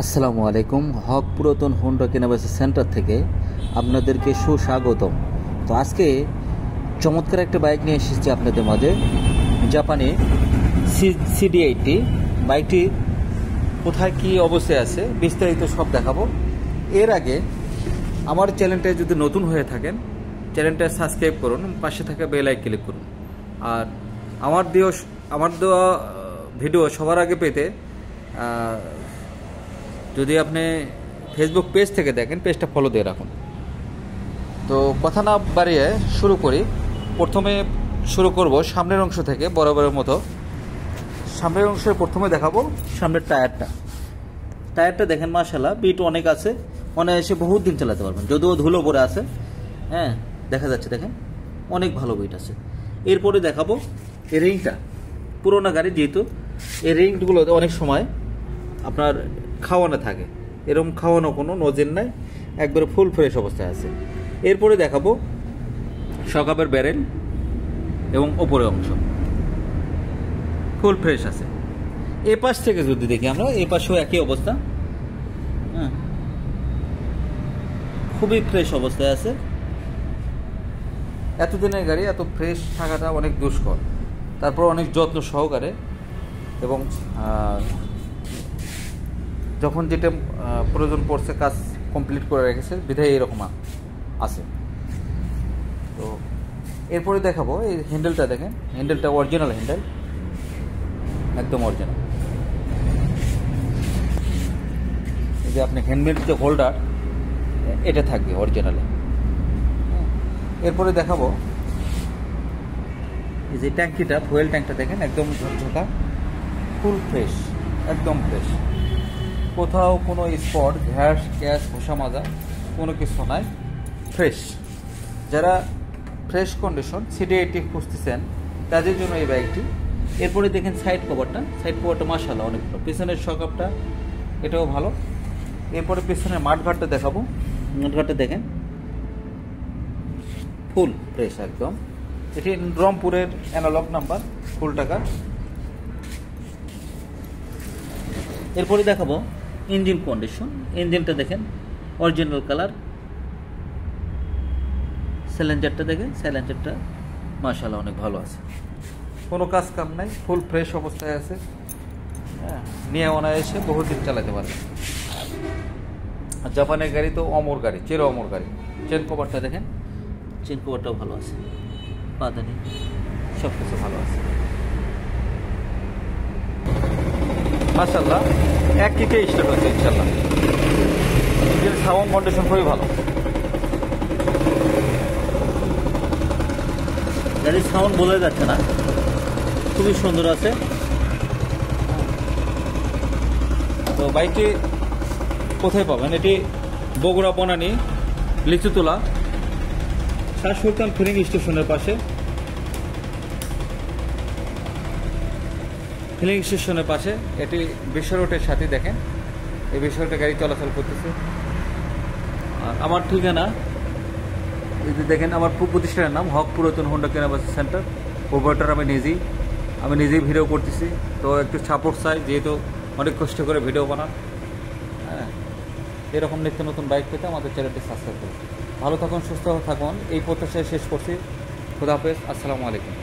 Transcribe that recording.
আসসালামু আলাইকুম। হক পুরাতন হোন্ডা কেনাবেচা সেন্টার থেকে আপনাদেরকে সুস্বাগতম। তো আজকে চমৎকার একটা বাইক নিয়ে এসেছি আপনাদের মাঝে, জাপানি CD80। বাইকটি কোথায় কী অবস্থায় আছে বিস্তারিত সব দেখাবো। এর আগে আমার চ্যানেলটা যদি নতুন হয়ে থাকেন, চ্যানেলটা সাবস্ক্রাইব করুন, পাশে থাকা বেল আইকন ক্লিক করুন। আর আমার দেওয়া ভিডিও সবার আগে পেতে যদি আপনি ফেসবুক পেজ থেকে দেখেন, পেজটা ফলো দিয়ে রাখুন। তো কথা না বাড়িয়ে শুরু করি। প্রথমে শুরু করব সামনের অংশ থেকে, বরাবরের মতো সামনের অংশে প্রথমে দেখাবো সামনের টায়ারটা দেখেন, মাশাআল্লাহ বিট অনেক আছে, অনায়াসে বহুত দিন চালাতে পারবেন, যদিও ধুলো পড়ে আছে। হ্যাঁ, দেখা যাচ্ছে, দেখেন অনেক ভালো বিট আছে। এরপরে দেখাবো এই রিংটা, পুরোনো গাড়ি যেহেতু এই রিংগুলোতে অনেক সময় আপনার খাওয়ানো থাকে, এরকম খাওয়ানো কোনো নজেল নাই, একবারে ফুল ফ্রেশ অবস্থায় আছে। এরপরে দেখাবো শকআপের ব্যারেল এবং ওপরের অংশ ফুল ফ্রেশ আছে। এ পাশ থেকে যদি দেখি আমরা, এ পাশেও একই অবস্থা। হ্যাঁ, খুবই ফ্রেশ অবস্থায় আছে। এতদিনের গাড়ি এত ফ্রেশ থাকাটা অনেক দুষ্কর, তারপর অনেক যত্ন সহকারে এবং যখন যেটা প্রয়োজন পড়ছে কাজ কমপ্লিট করে রেখেছে, বিধায় এরকম আছে। তো এরপরে দেখাবো এই হ্যান্ডেলটা, দেখেন হ্যান্ডেলটা অরিজিনাল হ্যান্ডেল, একদম অরিজিনাল। এই যে আপনি হ্যান্ডমেড যে হোল্ডার, এটা থাকবে অরিজিনালে। এরপরে দেখাবো এই যে ট্যাঙ্কিটা, ফুয়েল ট্যাঙ্কটা দেখেন একদম ঝকঝকা, ফুল ফ্রেশ, একদম ফ্রেশ, কোথাও কোনো স্পট, ঘ্যাস, গ্যাস, ঘষা মাজা কোনো কিছু নাই, ফ্রেশ। যারা ফ্রেশ কন্ডিশন CD80 খুঁজতেছেন তাদের জন্য এই বাইকটি। এরপরে দেখেন সাইড কভারটা মাশাআল্লাহ অনেক ভালো, পিছনের শকআপটা এটাও ভালো। এরপরে পিছনের মাঠঘাটটা দেখাবো। মাঠঘাটটা দেখেন ফুল ফ্রেশ একদম। এটি রংপুরের অ্যানালগ নাম্বার, ফুল টাকা। এরপরে দেখাবো ইঞ্জিন কন্ডিশন। ইঞ্জিনটা দেখেন অরিজিনাল কালার। সাইলেন্সারটা দেখেন, সাইলেন্সারটা মাশাআল্লাহ অনেক ভালো আছে, কোনো কাজ কাম নাই, ফুল ফ্রেশ অবস্থায় আছে। হ্যাঁ, নিয়ে অনায়াসে বহুদিন চালাতে পারবে। আর জাপানের গাড়ি তো অমর গাড়ি, চির অমর গাড়ি। চেন কভারটা দেখেন, চেন কভারটাও ভালো আছে, পাদানি সব কিছু ভালো আছে মাশাআল্লাহ। এক কিকে স্টার্ট হচ্ছে ইনশাআল্লাহ। ইঞ্জিন সাউন্ড কন্ডিশন খুবই ভালো, গাড়ির সাউন্ড বোঝা যাচ্ছে না, খুবই সুন্দর আছে। তো বাইকটি কোথায় পাবেন? এটি বগুড়া বনানী লিচুতলা শাহ সুলতান ফিলিং স্টেশনের পাশে, ফিলিং স্টেশনের পাশে। এটি বিশ্ব রোডের সাথে, দেখেন এই বিশ্ব রোডে গাড়ি চলাচল করতেছে। আর আমার ঠিকানা যদি দেখেন, আমার প্রতিষ্ঠানের নাম হক পুরাতন হোন্ডা কেনাবেচা সেন্টার। ওভারটার আমি নিজেই ভিডিও করতেছি, তো একটু সাপোর্ট চাই, যেহেতু অনেক কষ্ট করে ভিডিও বানান। হ্যাঁ, এরকম নিত্য নতুন বাইক পেতে আমাদের চ্যানেলটি সাবস্ক্রাইব করুন। ভালো থাকুন, সুস্থ থাকুন, এই প্রত্যাশায় শেষ করছি। খুদা হাফেজ, আসসালামু আলাইকুম।